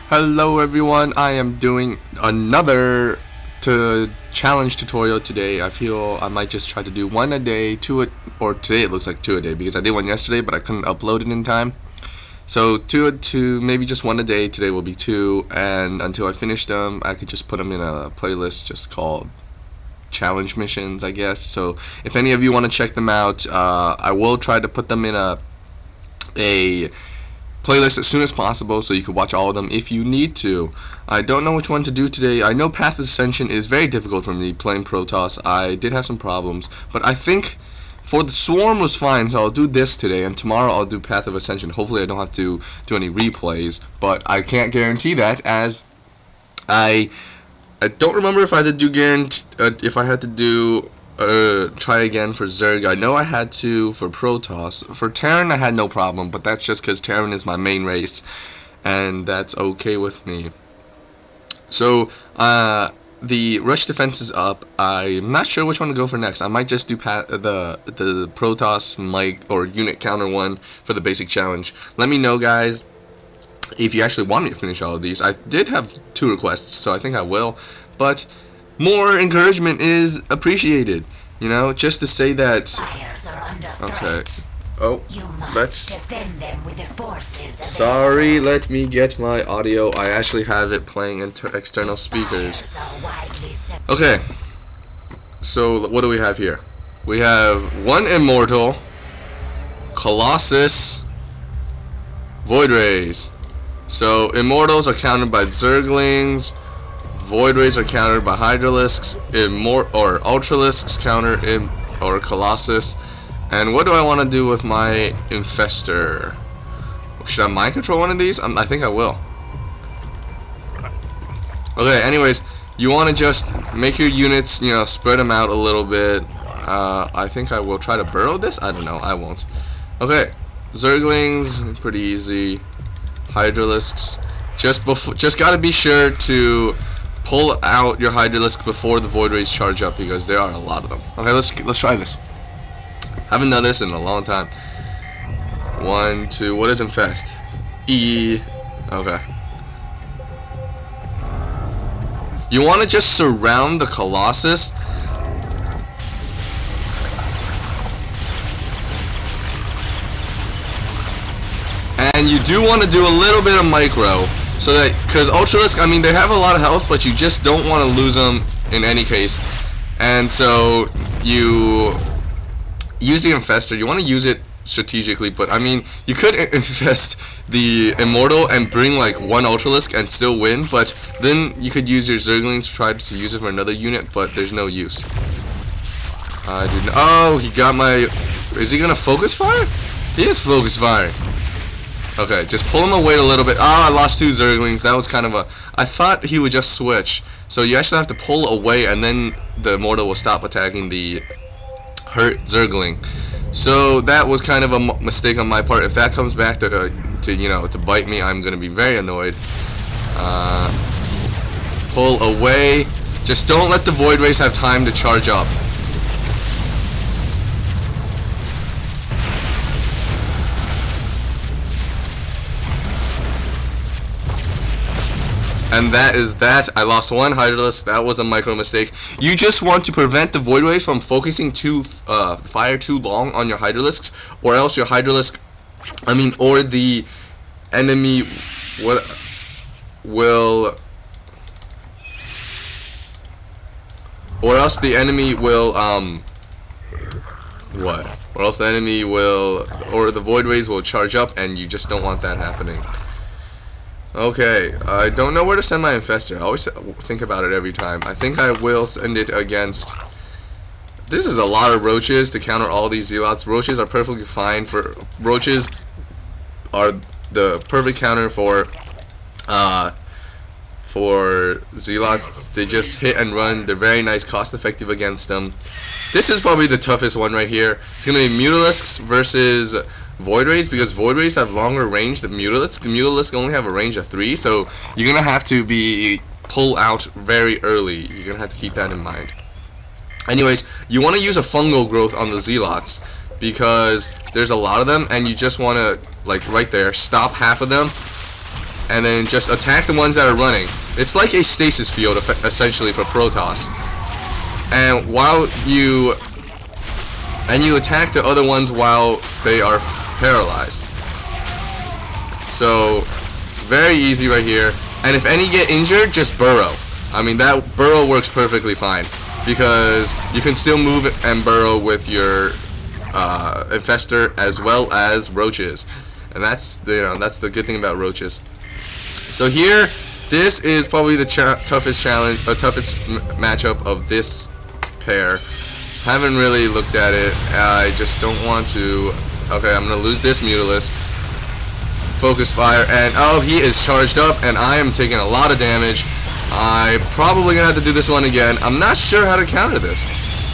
Hello everyone, I am doing another challenge tutorial today. I feel I might just try to do one a day, or today it looks like two a day because I did one yesterday but I couldn't upload it in time. So maybe just one a day. Today will be two, and until I finish them I could just put them in a playlist just called challenge missions, I guess. So if any of you want to check them out, I will try to put them in a playlist as soon as possible so you can watch all of them if you need to. I don't know which one to do today. I know Path of Ascension is very difficult for me playing Protoss. I did have some problems, but I think for the Swarm was fine, so I'll do this today, and tomorrow I'll do Path of Ascension. Hopefully I don't have to do any replays, but I can't guarantee that, as I don't remember if I had to do try again for Zerg. I know I had to for Protoss. For Terran I had no problem, but that's just because Terran is my main race, and that's okay with me. So the rush defense is up. I'm not sure which one to go for next. I might just do the Protoss unit counter one for the basic challenge. Let me know, guys, if you actually want me to finish all of these. I did have 2 requests, so I think I will, but more encouragement is appreciated, you know, just to say that. Okay. Oh, sorry, let me get my audio. I actually have it playing into external speakers. Okay, so what do we have here? We have 1 Immortal, Colossus, Void Rays. So Immortals are countered by Zerglings, Void Rays are countered by Hydralisks, Ultralisks counter Colossus. And what do I want to do with my Infestor? Should I mind control one of these? I think I will. Okay, anyways, you want to just make your units, you know, spread them out a little bit. I think I will try to burrow this? I don't know, I won't. Okay, Zerglings, pretty easy. Hydralisks, just gotta be sure to pull out your Hydralisk before the Void Rays charge up, because there are a lot of them. Okay, let's try this. Haven't done this in a long time. 1, 2. What is Infest? E. Okay. You want to just surround the Colossus. And you do want to do a little bit of micro, so that, because Ultralisk, I mean, they have a lot of health, but you just don't want to lose them in any case. And so you use the Infestor. You want to use it strategically, but I mean, you could infest the Immortal and bring like 1 Ultralisk and still win, but then you could use your Zerglings to try to use it for another unit, but there's no use. Oh, he got my. Is he gonna focus fire? He is focus fire. Okay, just pull him away a little bit. I lost 2 Zerglings. That was kind of I thought he would just switch. So you actually have to pull away, and then the Immortal will stop attacking the hurt Zergling. So that was kind of a mistake on my part. If that comes back to bite me, I'm gonna be very annoyed. Pull away. Just don't let the Void Rays have time to charge up. And that is that. I lost 1 Hydralisk. That was a micro mistake. You just want to prevent the Void Rays from focusing fire too long on your Hydralisks, or else your Hydralisk, or the enemy will, or else the enemy will or the Void Rays will charge up, and you just don't want that happening. Okay, I don't know where to send my Infestor. I always think about it every time. I think I will send it against. This is a lot of roaches to counter all these zealots. Roaches are perfectly fine for. Roaches are the perfect counter for zealots. They just hit and run. They're very nice, cost effective against them. This is probably the toughest one right here. It's gonna be Mutalisks versus Void Rays, because Void Rays have longer range than Mutalisks. Mutalisks only have a range of 3, so you're gonna have to pull out very early. You're gonna have to keep that in mind. Anyways, you want to use a fungal growth on the zealots, because there's a lot of them, and you just want to, like right there, stop half of them, and then just attack the ones that are running. It's like a stasis field, essentially, for Protoss. And while you attack the other ones while they are paralyzed. So very easy right here. And if any get injured, just burrow. I mean, that burrow works perfectly fine because you can still move and burrow with your infestor as well as roaches, and that's the good thing about roaches. So here, this is probably the toughest matchup of this pair. Haven't really looked at it. I just don't want to. Okay, I'm gonna lose this Mutalisk. Focus fire, and oh, he is charged up, and I am taking a lot of damage. I'm probably gonna have to do this one again. I'm not sure how to counter this.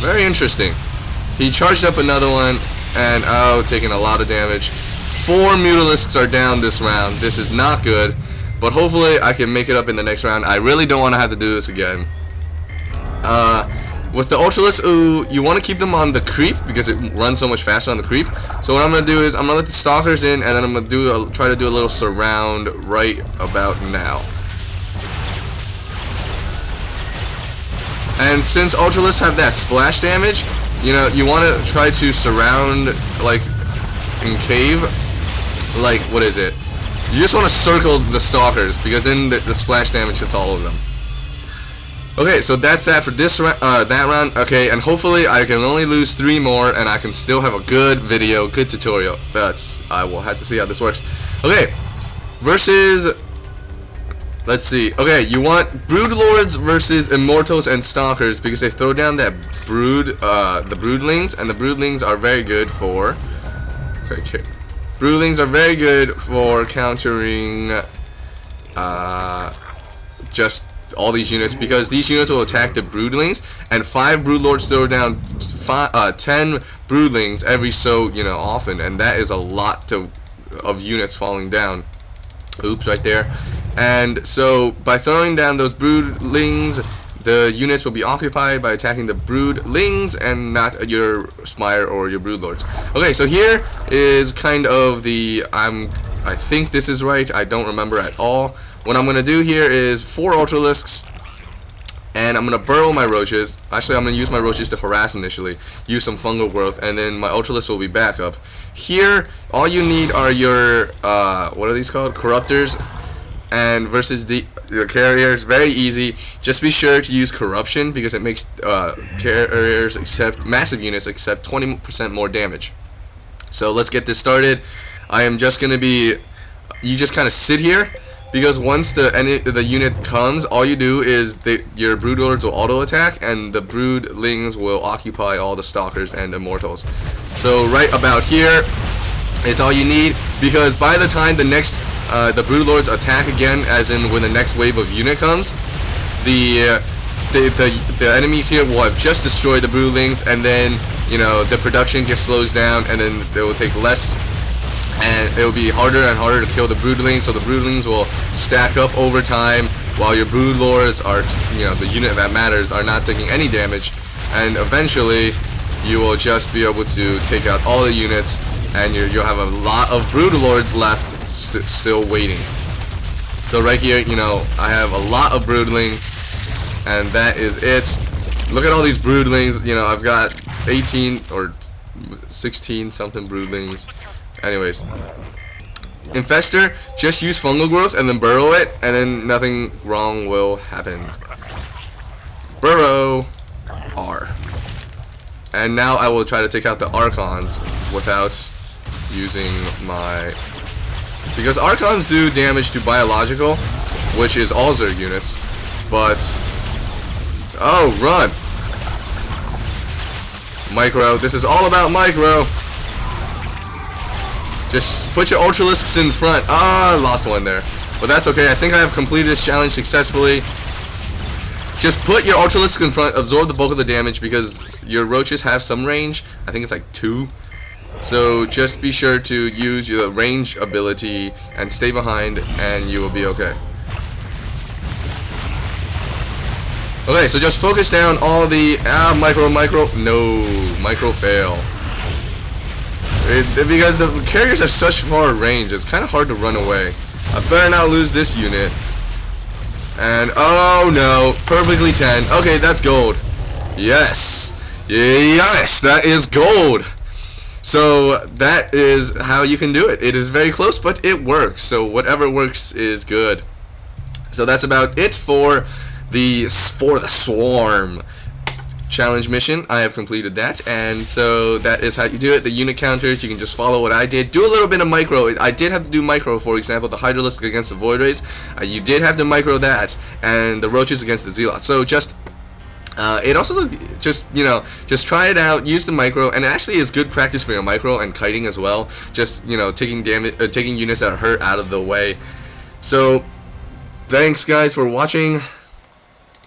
Very interesting. He charged up another one, and oh, taking a lot of damage. 4 Mutalisks are down this round. This is not good, but hopefully I can make it up in the next round. I really don't want to have to do this again. With the Ultralisks, you want to keep them on the creep because it runs so much faster on the creep. So what I'm going to do is I'm going to let the Stalkers in, and then I'm going to try to do a little surround right about now. And since Ultralisks have that splash damage, you want to try to surround, like, in cave, like, what is it? You just want to circle the Stalkers, because then the splash damage hits all of them. Okay, so that's that for this that round. Okay, and hopefully I can only lose 3 more, and I can still have a good video, good tutorial. But I will have to see how this works. Okay, versus. Let's see. Okay, you want Broodlords versus Immortals and Stalkers because they throw down that brood, the Broodlings, and the Broodlings are very good for. Okay, Broodlings are very good for countering just all these units because these units will attack the Broodlings, and 5 Broodlords throw down 10 Broodlings every so often, and that is a lot of units falling down. Oops, right there. And so by throwing down those Broodlings, the units will be occupied by attacking the Broodlings and not your Spire or your Broodlords. Okay, so here is kind of the I think this is right. I don't remember at all. What I'm gonna do here is 4 Ultralisks, and I'm gonna burrow my roaches. Actually, I'm gonna use my roaches to harass initially, use some fungal growth, and then my Ultralisks will be back up. Here, all you need are your what are these called? Corruptors. And versus the carriers, very easy. Just be sure to use corruption because it makes carriers massive units accept 20% more damage. So let's get this started. I am just gonna be. You just kind of sit here because once the unit comes, all you do is your Broodlords will auto attack, and the Broodlings will occupy all the Stalkers and Immortals. So right about here is all you need, because by the time the next the Broodlords attack again, as in when the next wave of unit comes, the enemies here will have just destroyed the Broodlings, and then the production just slows down, and then they will take less, and it will be harder and harder to kill the Broodlings. So the Broodlings will stack up over time, while your Broodlords are, the unit that matters, are not taking any damage, and eventually you will just be able to take out all the units, and you'll have a lot of Broodlords left still waiting. So right here, I have a lot of Broodlings, and that is it. Look at all these Broodlings. I've got 18 or 16 something Broodlings. Anyways, Infestor, just use fungal growth and then burrow it, and then nothing wrong will happen. Burrow R. And now I will try to take out the Archons without using my, because Archons do damage to biological, which is all Zerg units, but oh, run! Micro, this is all about micro. Just put your Ultralisks in front. Ah, I lost one there, but that's okay. I think I have completed this challenge successfully. Just put your Ultralisks in front, absorb the bulk of the damage, because your roaches have some range. I think it's like 2. So just be sure to use your range ability and stay behind, and you will be okay. Okay, so just focus down all the micro. No, micro fail. Because the carriers have such far range, it's kind of hard to run away. I better not lose this unit. And, oh no, perfectly 10. Okay, that's gold. Yes. Yes, that is gold. So that is how you can do it. It is very close, but it works. So whatever works is good. So that's about it for the swarm challenge mission. I have completed that, and so that is how you do it. The unit counters, you can just follow what I did. Do a little bit of micro. I did have to do micro, for example, the Hydralisk against the Void Rays. You did have to micro that, and the Roaches against the Zealots. So just it also just try it out, use the micro, and it actually is good practice for your micro and kiting as well. Just taking damage, taking units that hurt out of the way. So thanks guys for watching.